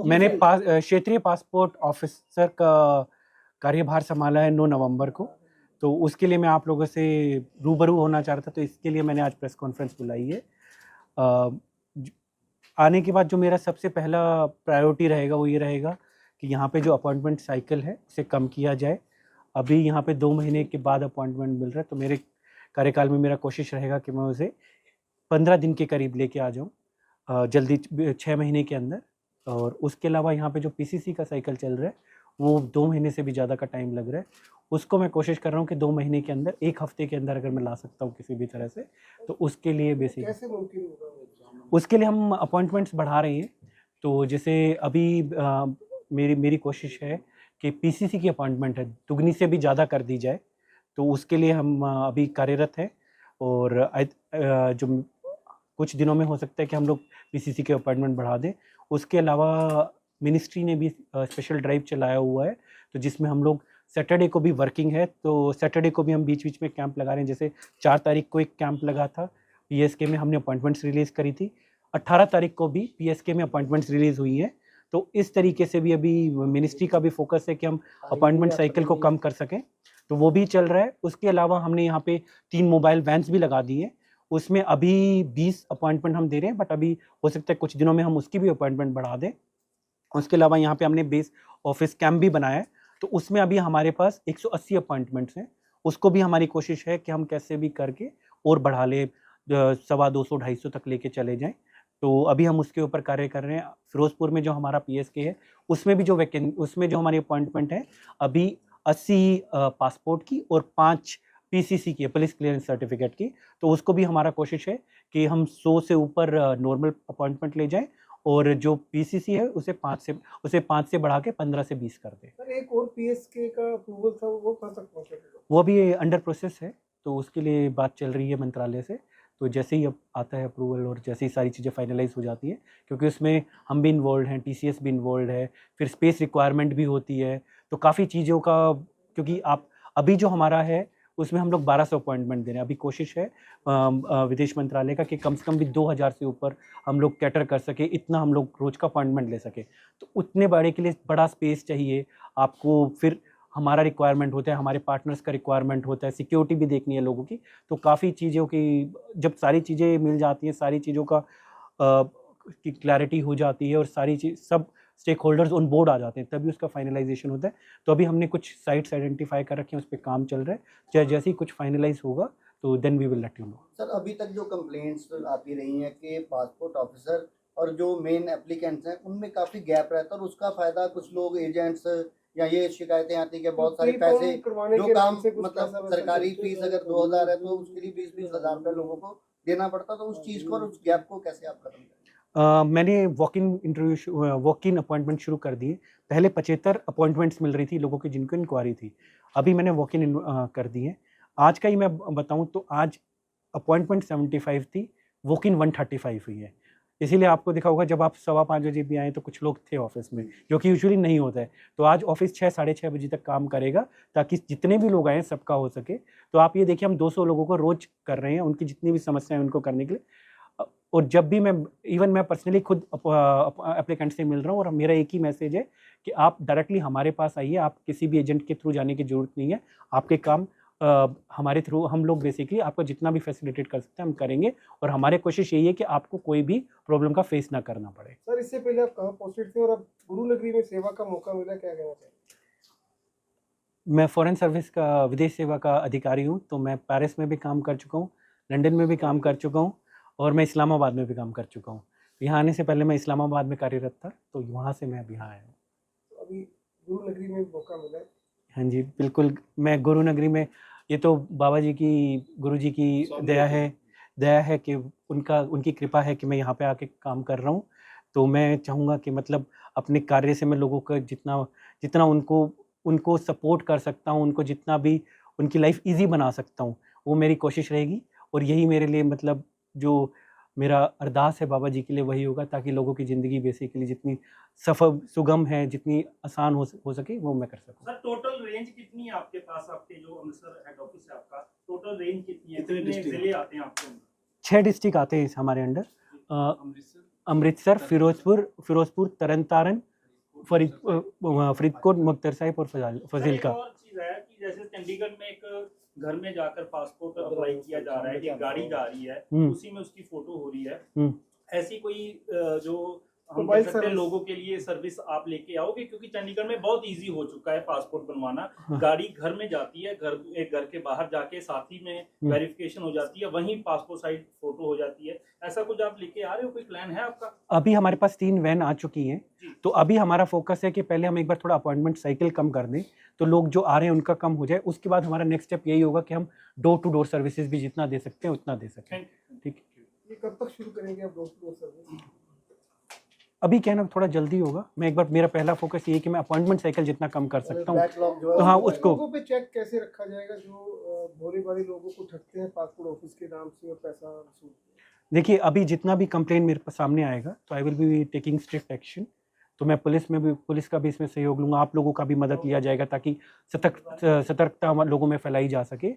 मैंने क्षेत्रीय passport officer का कार्यभार संभाला है 9 नवंबर को, तो उसके लिए मैं आप लोगों से रूबरू होना चाह रहा था, तो इसके लिए मैंने आज प्रेस कॉन्फ्रेंस बुलाई है। आने के बाद जो मेरा सबसे पहला प्रायोरिटी रहेगा वो ये रहेगा कि यहाँ पे जो अपॉइंटमेंट साइकिल है उसे कम किया जाए। अभी यहाँ पे 2 महीने के बाद अपॉइंटमेंट मिल रहा है, तो मेरे कार्यकाल में मेरा कोशिश रहेगा कि मैं उसे 15 दिन के करीब लेके आ जाऊँ जल्दी 6 महीने के अंदर। और उसके अलावा यहाँ पे जो पीसीसी का साइकिल चल रहा है वो 2 महीने से भी ज़्यादा का टाइम लग रहा है, उसको मैं कोशिश कर रहा हूँ कि 2 महीने के अंदर, 1 हफ्ते के अंदर अगर मैं ला सकता हूँ किसी भी तरह से, तो उसके लिए बेसिक कैसे मुमकिन होगा? उसके लिए हम अपॉइंटमेंट्स बढ़ा रहे हैं। तो जैसे अभी मेरी कोशिश है कि पीसीसी की अपॉइंटमेंट है दुगनी से भी ज़्यादा कर दी जाए, तो उसके लिए हम अभी कार्यरत हैं। और जो कुछ दिनों में हो सकता है कि हम लोग पीसीसी के अपॉइंटमेंट बढ़ा दें। उसके अलावा मिनिस्ट्री ने भी स्पेशल ड्राइव चलाया हुआ है, तो जिसमें हम लोग सैटरडे को भी वर्किंग है, तो सैटरडे को भी हम बीच बीच में कैंप लगा रहे हैं। जैसे 4 तारीख को एक कैंप लगा था पीएसके में, हमने अपॉइंटमेंट्स रिलीज़ करी थी। 18 तारीख को भी पीएसके में अपॉइंटमेंट्स रिलीज़ हुई हैं। तो इस तरीके से भी अभी मिनिस्ट्री का भी फोकस है कि हम अपॉइंटमेंट साइकिल को कम कर सकें, तो वो भी चल रहा है। उसके अलावा हमने यहाँ पे 3 मोबाइल वैन्स भी लगा दी हैं, उसमें अभी 20 अपॉइंटमेंट हम दे रहे हैं, बट अभी हो सकता है कुछ दिनों में हम उसकी भी अपॉइंटमेंट बढ़ा दें। उसके अलावा यहाँ पे हमने बेस ऑफिस कैंप भी बनाया है, तो उसमें अभी हमारे पास 180 अपॉइंटमेंट्स हैं। उसको भी हमारी कोशिश है कि हम कैसे भी करके और बढ़ा ले, 250 250 तक लेके चले जाएं। तो अभी हम उसके ऊपर कार्य कर रहे हैं। फिरोजपुर में जो हमारा पीएसके है उसमें भी उसमें जो हमारी अपॉइंटमेंट है अभी 80 पासपोर्ट की और 5 पीसीसी की, पुलिस क्लियरेंस सर्टिफिकेट की। तो उसको भी हमारा कोशिश है कि हम 100 से ऊपर नॉर्मल अपॉइंटमेंट ले जाएं, और जो पीसीसी है उसे 5 से बढ़ा के 15 से 20 कर दे। सर एक और पीएसके का अप्रूवल था, वो कब तक पहुंचेगा? वो भी अंडर प्रोसेस है, तो उसके लिए बात चल रही है मंत्रालय से। तो जैसे ही अब आता है अप्रूवल और जैसे ही सारी चीज़ें फाइनलाइज हो जाती है, क्योंकि उसमें हम भी इन्वॉल्व हैं, टीसीएस भी इन्वॉल्व है, फिर स्पेस रिक्वायरमेंट भी होती है, तो काफ़ी चीज़ों का, क्योंकि आप अभी जो हमारा है उसमें हम लोग 1200 अपॉइंटमेंट दे रहे हैं। अभी कोशिश है विदेश मंत्रालय का कि कम से कम भी 2000 से ऊपर हम लोग कैटर कर सके, इतना हम लोग रोज का अपॉइंटमेंट ले सके। तो उतने बड़े के लिए बड़ा स्पेस चाहिए आपको, फिर हमारा रिक्वायरमेंट होता है, हमारे पार्टनर्स का रिक्वायरमेंट होता है, सिक्योरिटी भी देखनी है लोगों की। तो काफ़ी चीज़ों की जब सारी चीज़ें मिल जाती हैं, सारी चीज़ों का की क्लैरिटी हो जाती है और सारी चीज़ सब स्टेक होल्डर्स ऑन बोर्ड आ जाते हैं, तभी उसका फाइनलाइजेशन होता है। तो अभी हमने कुछ साइट्स आइडेंटिफाई कर रखे हैं, उस पर काम चल रहा है। चाहे जैसे ही कुछ फाइनलाइज होगा तो then we will let you know. Sir अभी तक जो कंप्लेंट्स आती रही हैं कि पासपोर्ट ऑफिसर और जो मेन एप्लीकेंट्स हैं उनमें काफ़ी गैप रहता है, और उसका फ़ायदा कुछ लोग एजेंट्स, या ये शिकायतें आती है कि बहुत सारे पैसे जो काम मतलब सरकारी फीस अगर 2000 है तो उसके लिए 20-20 हज़ार रुपये लोगों को देना पड़ता, तो उस चीज़ को और उस गैप को कैसे आप खत्म करें? मैंने वॉक इन अपॉइंटमेंट शुरू कर दिए। पहले 75 अपॉइंटमेंट्स मिल रही थी लोगों की जिनको इंक्वायरी थी, अभी मैंने वॉक इन कर दिए। आज का ही मैं बताऊं तो आज अपॉइंटमेंट 75 थी, वॉक इन 135 हुई है। इसीलिए आपको दिखा होगा जब आप 5:15 बजे भी आए तो कुछ लोग थे ऑफिस में, जो कि यूजुअली नहीं होता है। तो आज ऑफिस 6 साढ़े 6 बजे तक काम करेगा ताकि जितने भी लोग आए सबका हो सके। तो आप ये देखिए हम 200 लोगों को रोज कर रहे हैं, उनकी जितनी भी समस्याएं उनको करने के लिए। और जब भी मैं पर्सनली खुद एप्लीकेंट से मिल रहा हूँ, और मेरा एक ही मैसेज है कि आप डायरेक्टली हमारे पास आइए, आप किसी भी एजेंट के थ्रू जाने की जरूरत नहीं है। आपके काम हमारे थ्रू हम लोग बेसिकली आपको जितना भी फैसिलिटेट कर सकते हैं हम करेंगे, और हमारी कोशिश यही है कि आपको कोई भी प्रॉब्लम का फेस ना करना पड़े। सर इससे पहले आप कहाँ पोस्टेड थे और अब गुरु नगरी में सेवा का मौका मिला, क्या कहना चाहिए? मैं फॉरेन सर्विस का विदेश सेवा का अधिकारी हूँ, तो मैं पेरिस में भी काम कर चुका हूँ, लंदन में भी काम कर चुका हूँ, और मैं इस्लामाबाद में भी काम कर चुका हूँ। यहाँ आने से पहले मैं इस्लामाबाद में कार्यरत था, तो वहाँ से मैं अब यहाँ आया हूँ। तो अभी गुरु नगरी में मौका मिला है? हाँ जी बिल्कुल, मैं गुरु नगरी में, ये तो बाबा जी की, गुरु जी की दया है कि उनकी कृपा है कि मैं यहाँ पे आके काम कर रहा हूँ। तो मैं चाहूँगा कि मतलब अपने कार्य से मैं लोगों का जितना जितना उनको सपोर्ट कर सकता हूँ, उनको जितना भी उनकी लाइफ ईजी बना सकता हूँ, वो मेरी कोशिश रहेगी। और यही मेरे लिए मतलब जो मेरा अरदास है बाबा जी के लिए वही होगा, ताकि लोगों की ज़िंदगी बेसिकली जितनी सफल सुगम है, जितनी आसान हो सके वो मैं कर सकूँ। सर टोटल रेंज कितनी है आपके पास? आपके जो अमृतसर हेड ऑफिस है आपका, टोटल रेंज कितनी है? कितने जिले आते हैं आपके अंदर? 6 डिस्ट्रिक्ट आते हैं हमारे अंडर। अमृतसर, फिरोजपुर, तरन तारन, फरीदकोट, मुख्तर साहिब और फजील एक का। और चीज है कि जैसे चंडीगढ़ में एक घर में जाकर पासपोर्ट अप्लाई किया जा रहा है, एक गाड़ी जा रही है, उसी में उसकी फोटो हो रही है, ऐसी कोई जो हम कह मोबाइल सकते हैं सर्विस। लोगों के लिए सर्विस आप लेके आओगे? क्योंकि चंडीगढ़ में बहुत इजी हो चुका है पासपोर्ट बनवाना, हाँ। गाड़ी घर में जाती है, एक घर के बाहर जाके साथ ही में वेरिफिकेशन हो जाती है, वहीं पासपोर्ट साइज फोटो हो जाती है। ऐसा कुछ आप लेके आ रहे हो, कोई प्लान है आपका? अभी हमारे पास 3 वैन आ चुकी हैं, जी। तो अभी हमारा फोकस है कि पहले हम एक बार थोड़ा अपॉइंटमेंट साइकिल कम कर दें, तो लोग जो आ रहे हैं उनका कम हो जाए। उसके बाद हमारा नेक्स्ट स्टेप यही होगा कि हम डोर टू डोर सर्विसेज भी जितना दे सकते हैं उतना दे सकें। ठीक, ये कब तक शुरू करेंगे आप डोर टू डोर सर्विस? अभी कहना थोड़ा जल्दी होगा। मैं एक बार, मेरा पहला फोकस ये है कि मैं अपॉइंटमेंट साइकिल जितना कम कर सकता हूँ। बैकलॉग जो तो है हाँ, वो उसको लोगों पे चेक कैसे रखा जाएगा जो भोले भाले लोगों को ठगते हैं पासपोर्ट ऑफिस के नाम से और पैसा वसूलते हैं? देखिए, अभी जितना भी कंप्लेन मेरे पास सामने आएगा तो I will be taking strict action. तो मैं पुलिस का भी इसमें सहयोग लूँगा, आप लोगों का भी मदद लिया जाएगा ताकि सतर्कता लोगों में फैलाई जा सके।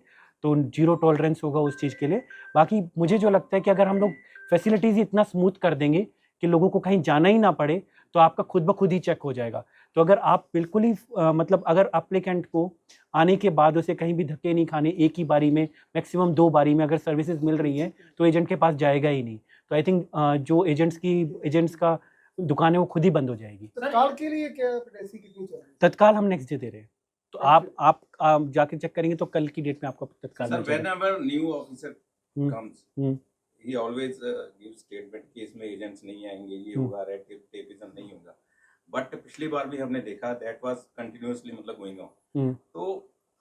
तो जीरो टॉलरेंस होगा उस चीज़ के लिए। बाकी मुझे जो लगता है कि अगर हम लोग फैसिलिटीज़ इतना स्मूथ कर देंगे कि लोगों को कहीं जाना ही ना पड़े, तो आपका खुद ब खुद ही चेक हो जाएगा। तो अगर आप बिल्कुल ही मतलब अगर एप्लीकेंट को आने के बाद उसे कहीं भी धक्के नहीं खाने, एक ही बारी में मैक्सिमम 2 बारी में अगर सर्विसेज मिल रही हैं तो एजेंट के पास जाएगा ही नहीं। तो आई थिंक जो एजेंट्स का दुकान है वो खुद ही बंद हो जाएगी। तत्काल के लिए क्या पैसे कितनी चाहिए? तत्काल हम नेक्स्ट डे दे रहे हैं, तो आप जाके चेक करेंगे तो कल की डेट में आपको तत्काल Sir, मिल जाएगा। whenever new officer Hmm. comes, Hmm. he always gives statement कि इसमें agents नहीं आएंगे, ये होगा, red tapeism नहीं होगा। But पिछली बार भी हमने देखा that was continuously मतलब going on। तो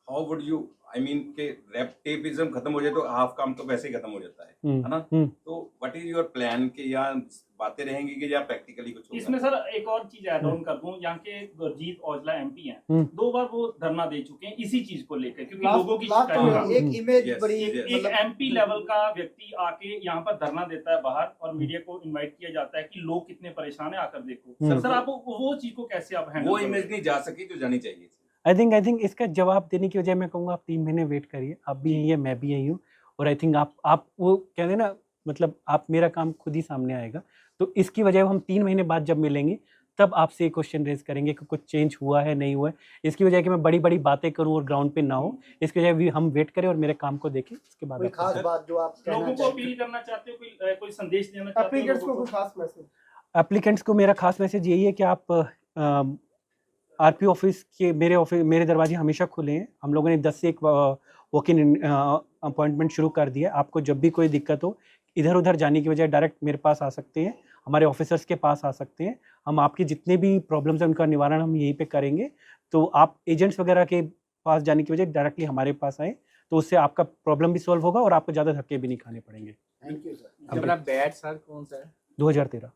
how would you, I mean कि red tapeism खत्म हो जाए तो हाफ काम तो वैसे ही खत्म हो जाता है ना? तो what is your plan कि या बातें रहेंगी कि या प्रैक्टिकली कुछ होगा? इसमें सर एक और चीज ऐड ऑन कर दूं, यहाँ के गुरजीत औजला एमपी हैं, 2 बार वो धरना दे चुके हैं इसी चीज को लेकर, क्योंकि लोगों की शिकायत है। एक इमेज Yes, बड़ी yes. एक एमपी लेवल का व्यक्ति आके यहाँ पर धरना देता है बाहर और मीडिया को इनवाइट किया जाता है कि लोग कितने परेशान है, आकर देखो। सर आप वो चीज को कैसे आप हैंडल वो करोगे? इमेज नहीं जा सकी जो जानी चाहिए। आई थिंक इसका जवाब देने की बजाय मैं कहूँगा आप 3 महीने वेट करिए। आप भी यही है, मैं भी यही हूँ, और आई थिंक आप वो कहते हैं ना, मतलब आप, मेरा काम खुद ही सामने आएगा। तो इसकी वजह हम 3 महीने बाद जब मिलेंगे तब आपसे एक क्वेश्चन रेज करेंगे कि कुछ चेंज हुआ है नहीं हुआ है। इसकी वजह कि मैं बड़ी बड़ी बातें करूं और ग्राउंड पे ना हो, इसकी वजह भी हम वेट करें और मेरे काम को देखें, इसके बाद कोई आपको खास बात जो आप कहना लोगों को चाहेंगे? अपील करना चाहते हो, कोई संदेश देना चाहते हो एप्लीकेंट्स को लोगों कोई खास मैसेज? एप्लीकेंट्स को मेरा खास मैसेज यही है कि आप आरपी ऑफिस के, मेरे दरवाजे हमेशा खुले हैं। हम लोगों ने 10 से 1 वॉक इन अपॉइंटमेंट शुरू कर दिया। आपको जब भी कोई दिक्कत हो, इधर उधर जाने की बजाय डायरेक्ट मेरे पास आ सकते हैं, हमारे ऑफिसर्स के पास आ सकते हैं। हम आपकी जितने भी प्रॉब्लम्स हैं उनका निवारण हम यहीं पे करेंगे। तो आप एजेंट्स वगैरह के पास जाने की बजाय डायरेक्टली हमारे पास आए, तो उससे आपका प्रॉब्लम भी सॉल्व होगा और आपको ज़्यादा धक्के भी नहीं खाने पड़ेंगे। Thank you sir. अपना बैट सर कौन सा है? 2013।